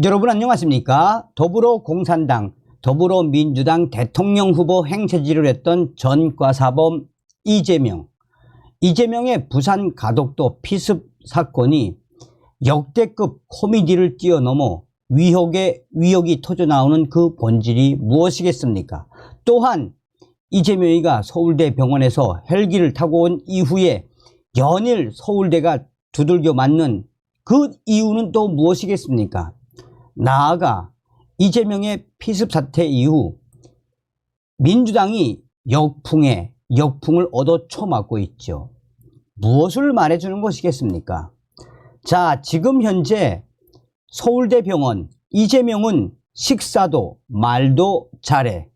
여러분 안녕하십니까? 더불어공산당, 더불어민주당 대통령 후보 행세지를 했던 전과사범 이재명의 부산 가덕도 피습 사건이 역대급 코미디를 뛰어넘어 위력이 터져나오는 그 본질이 무엇이겠습니까? 또한 이재명이가 서울대 병원에서 헬기를 타고 온 이후에 연일 서울대가 두들겨 맞는 그 이유는 또 무엇이겠습니까? 나아가 이재명의 피습 사태 이후 민주당이 역풍을 얻어 쳐맞고 있죠. 무엇을 말해주는 것이겠습니까? 자, 지금 현재 서울대병원 이재명은 식사도 말도 잘해.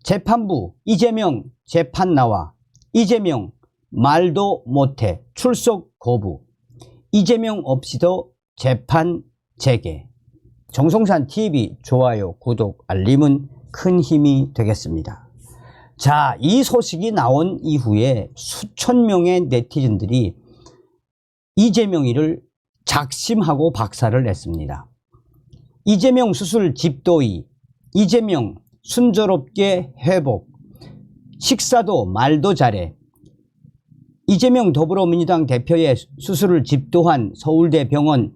재판부 이재명 재판 나와. 이재명 말도 못해. 출석 거부. 이재명 없이도 재판 재개. 정성산TV 좋아요, 구독, 알림은 큰 힘이 되겠습니다. 자, 이 소식이 나온 이후에 수천 명의 네티즌들이 이재명이를 작심하고 박살을 냈습니다. 이재명 수술 집도의, 이재명 순조롭게 회복, 식사도 말도 잘해. 이재명 더불어민주당 대표의 수술을 집도한 서울대 병원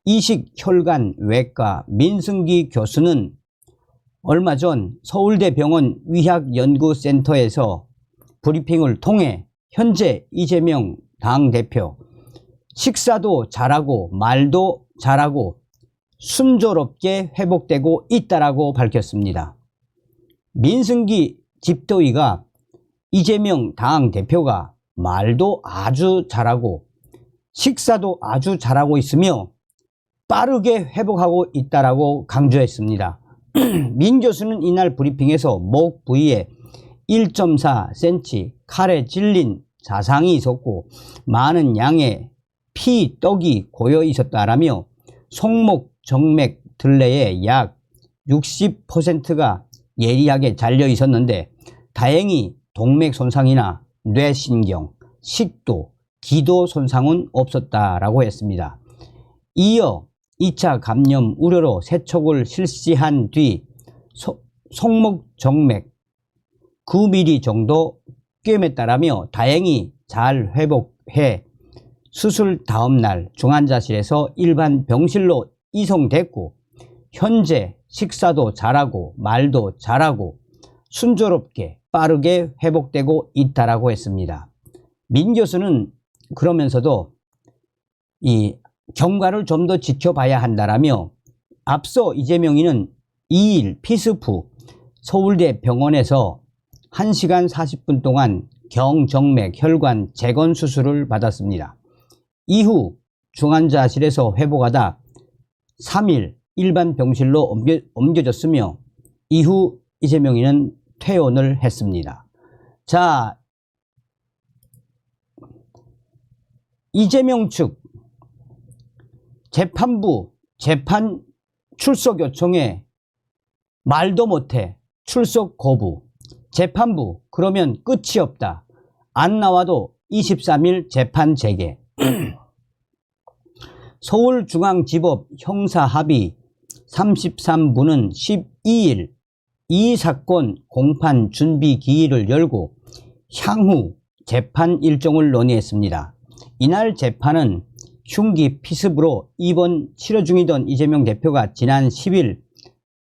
이식혈관외과 민승기 교수는 얼마 전 서울대 병원 위학연구센터에서 브리핑을 통해 현재 이재명 당대표 식사도 잘하고 말도 잘하고 순조롭게 회복되고 있다라고 밝혔습니다. 민승기 집도의가 이재명 당대표가 말도 아주 잘하고 식사도 아주 잘하고 있으며 빠르게 회복하고 있다라고 강조했습니다. 민 교수는 이날 브리핑에서 목 부위에 1.4cm 칼에 찔린 자상이 있었고 많은 양의 피, 떡이 고여 있었다라며 손목, 정맥, 들레의 약 60%가 예리하게 잘려 있었는데 다행히 동맥 손상이나 뇌신경, 식도, 기도 손상은 없었다라고 했습니다. 이어 2차 감염 우려로 세척을 실시한 뒤 손목 정맥 9mm 정도 꿰맸다라며 다행히 잘 회복해 수술 다음 날 중환자실에서 일반 병실로 이송됐고 현재 식사도 잘하고 말도 잘하고 순조롭게 빠르게 회복되고 있다라고 했습니다. 민 교수는 그러면서도 이 경과를 좀 더 지켜봐야 한다라며 앞서 이재명이는 2일 피습 후 서울대 병원에서 1시간 40분 동안 경정맥 혈관 재건 수술을 받았습니다. 이후 중환자실에서 회복하다 3일 일반 병실로 옮겨졌으며 이후 이재명이는 퇴원을 했습니다. 자, 이재명 측 재판부 재판 출석 요청에 말도 못해 출석 거부. 재판부 그러면 끝이 없다. 안 나와도 23일 재판 재개. 서울중앙지법 형사합의 33부는 12일 이 사건 공판 준비 기일을 열고 향후 재판 일정을 논의했습니다. 이날 재판은 흉기 피습으로 입원 치료 중이던 이재명 대표가 지난 10일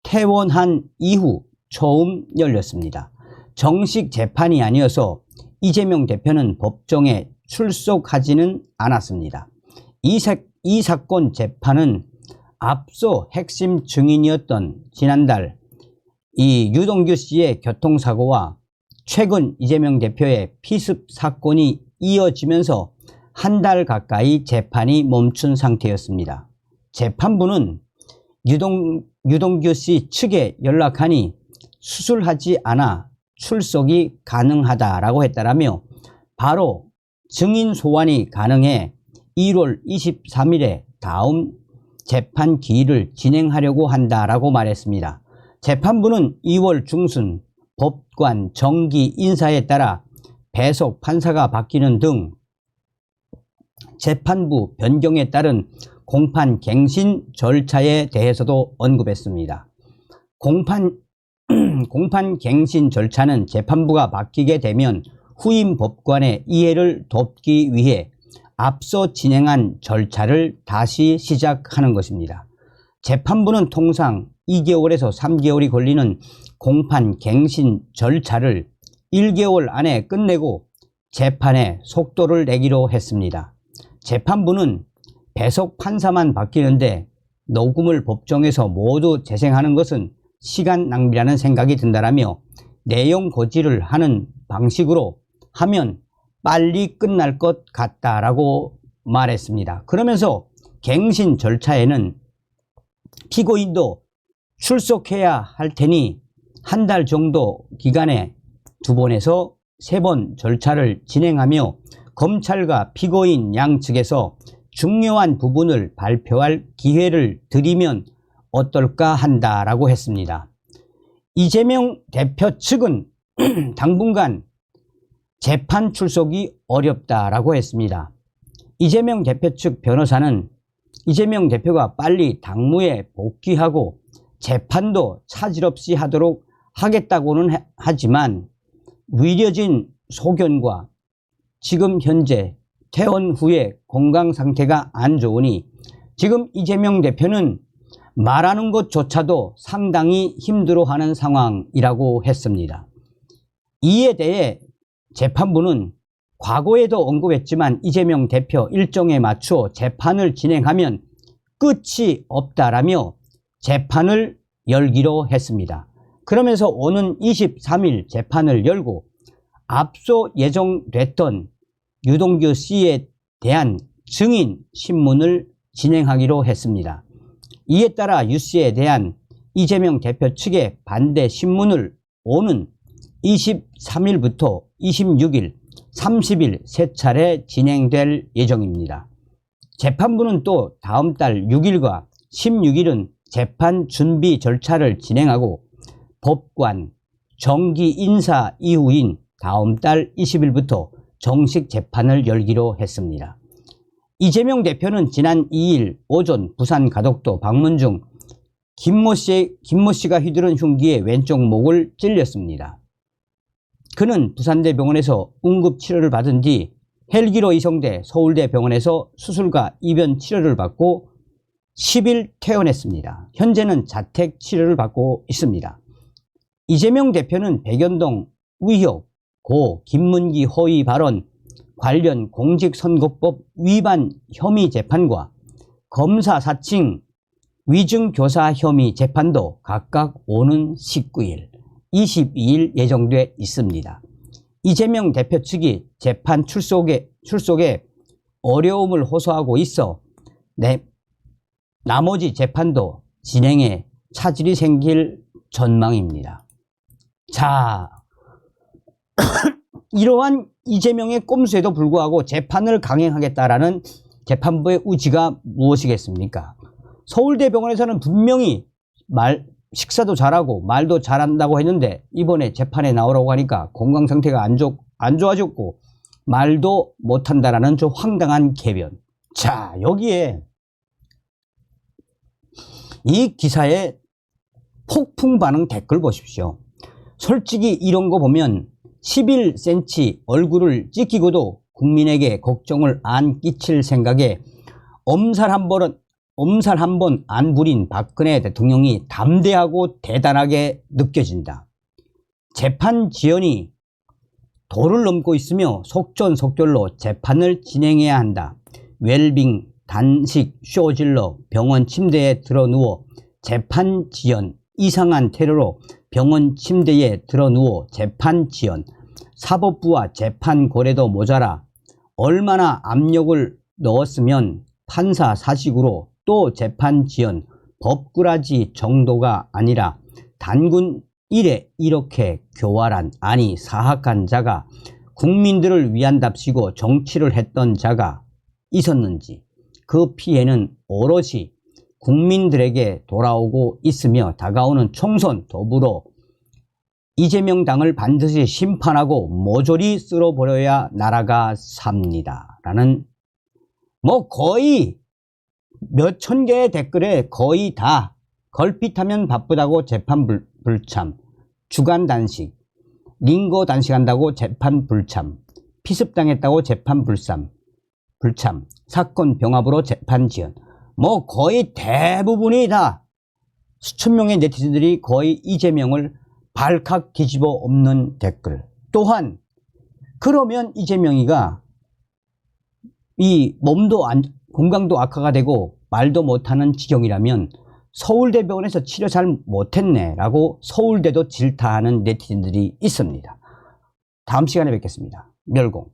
퇴원한 이후 처음 열렸습니다. 정식 재판이 아니어서 이재명 대표는 법정에 출석하지는 않았습니다. 이 사건 재판은 앞서 핵심 증인이었던 지난달 이 유동규 씨의 교통사고와 최근 이재명 대표의 피습 사건이 이어지면서 한 달 가까이 재판이 멈춘 상태였습니다. 재판부는 유동규 씨 측에 연락하니 수술하지 않아 출석이 가능하다라고 했다라며 바로 증인 소환이 가능해 1월 23일에 다음 재판 기일을 진행하려고 한다라고 말했습니다. 재판부는 2월 중순 법관 정기 인사에 따라 배석 판사가 바뀌는 등 재판부 변경에 따른 공판 갱신 절차에 대해서도 언급했습니다. 공판 갱신 절차는 재판부가 바뀌게 되면 후임 법관의 이해를 돕기 위해 앞서 진행한 절차를 다시 시작하는 것입니다. 재판부는 통상 2개월에서 3개월이 걸리는 공판 갱신 절차를 1개월 안에 끝내고 재판에 속도를 내기로 했습니다. 재판부는 배석 판사만 바뀌는데 녹음을 법정에서 모두 재생하는 것은 시간 낭비라는 생각이 든다라며 내용 고지를 하는 방식으로 하면 빨리 끝날 것 같다라고 말했습니다. 그러면서 갱신 절차에는 피고인도 출석해야 할 테니 한 달 정도 기간에 2번에서 3번 절차를 진행하며 검찰과 피고인 양측에서 중요한 부분을 발표할 기회를 드리면 어떨까 한다라고 했습니다. 이재명 대표 측은 당분간 재판 출석이 어렵다라고 했습니다. 이재명 대표 측 변호사는 이재명 대표가 빨리 당무에 복귀하고 재판도 차질 없이 하도록 하겠다고는 하지만 위려진 소견과 지금 현재 퇴원 후에 건강 상태가 안 좋으니 지금 이재명 대표는 말하는 것조차도 상당히 힘들어하는 상황이라고 했습니다. 이에 대해 재판부는 과거에도 언급했지만 이재명 대표 일정에 맞춰 재판을 진행하면 끝이 없다라며 재판을 열기로 했습니다. 그러면서 오는 23일 재판을 열고 앞서 예정됐던 유동규 씨에 대한 증인 신문을 진행하기로 했습니다. 이에 따라 유 씨에 대한 이재명 대표 측의 반대 신문을 오는 23일부터 26일, 30일 세 차례 진행될 예정입니다. 재판부는 또 다음 달 6일과 16일은 재판 준비 절차를 진행하고 법관, 정기 인사 이후인 다음 달 20일부터 정식 재판을 열기로 했습니다. 이재명 대표는 지난 2일 오전 부산 가덕도 방문 중 김모 씨가 휘두른 흉기에 왼쪽 목을 찔렸습니다. 그는 부산대병원에서 응급치료를 받은 뒤 헬기로 이송돼 서울대병원에서 수술과 입원 치료를 받고 10일 퇴원했습니다. 현재는 자택 치료를 받고 있습니다. 이재명 대표는 백연동 의혹, 고 김문기 허위 발언 관련 공직선거법 위반 혐의 재판과 검사 사칭 위증교사 혐의 재판도 각각 오는 19일, 22일 예정돼 있습니다. 이재명 대표 측이 재판 출석에 어려움을 호소하고 있어 나머지 재판도 진행에 차질이 생길 전망입니다. 자, 이러한 이재명의 꼼수에도 불구하고 재판을 강행하겠다라는 재판부의 의지가 무엇이겠습니까? 서울대병원에서는 분명히 식사도 잘하고 말도 잘한다고 했는데 이번에 재판에 나오라고 하니까 건강 상태가 안 좋아졌고 말도 못한다라는 좀 황당한 궤변. 자, 여기에 이 기사의 폭풍 반응 댓글 보십시오. 솔직히 이런 거 보면 11cm 얼굴을 찢기고도 국민에게 걱정을 안 끼칠 생각에 엄살 한 번 안 부린 박근혜 대통령이 담대하고 대단하게 느껴진다. 재판 지연이 도를 넘고 있으며 속전속결로 재판을 진행해야 한다. 웰빙, 단식, 쇼질러, 병원 침대에 드러누워 재판 지연, 이상한 테러로 병원 침대에 드러누워 재판 지연, 사법부와 재판 고래도 모자라 얼마나 압력을 넣었으면 판사 사식으로 또 재판 지연, 법꾸라지 정도가 아니라 단군 일에 이렇게 교활한, 아니 사악한 자가 국민들을 위한답시고 정치를 했던 자가 있었는지, 그 피해는 오롯이 국민들에게 돌아오고 있으며 다가오는 총선 더불어 이재명 당을 반드시 심판하고 모조리 쓸어버려야 나라가 삽니다. 라는 거의 몇천 개의 댓글에 거의 다 걸핏하면 바쁘다고 재판 불참, 주간 단식, 링거 단식한다고 재판 불참, 피습당했다고 재판 불참, 사건 병합으로 재판 지연. 뭐 거의 대부분이 다 수천 명의 네티즌들이 거의 이재명을 발칵 뒤집어 엎는 댓글. 또한 그러면 이재명이가 이 몸도 건강도 악화가 되고 말도 못하는 지경이라면 서울대병원에서 치료 잘 못했네 라고 서울대도 질타하는 네티즌들이 있습니다. 다음 시간에 뵙겠습니다. 멸공.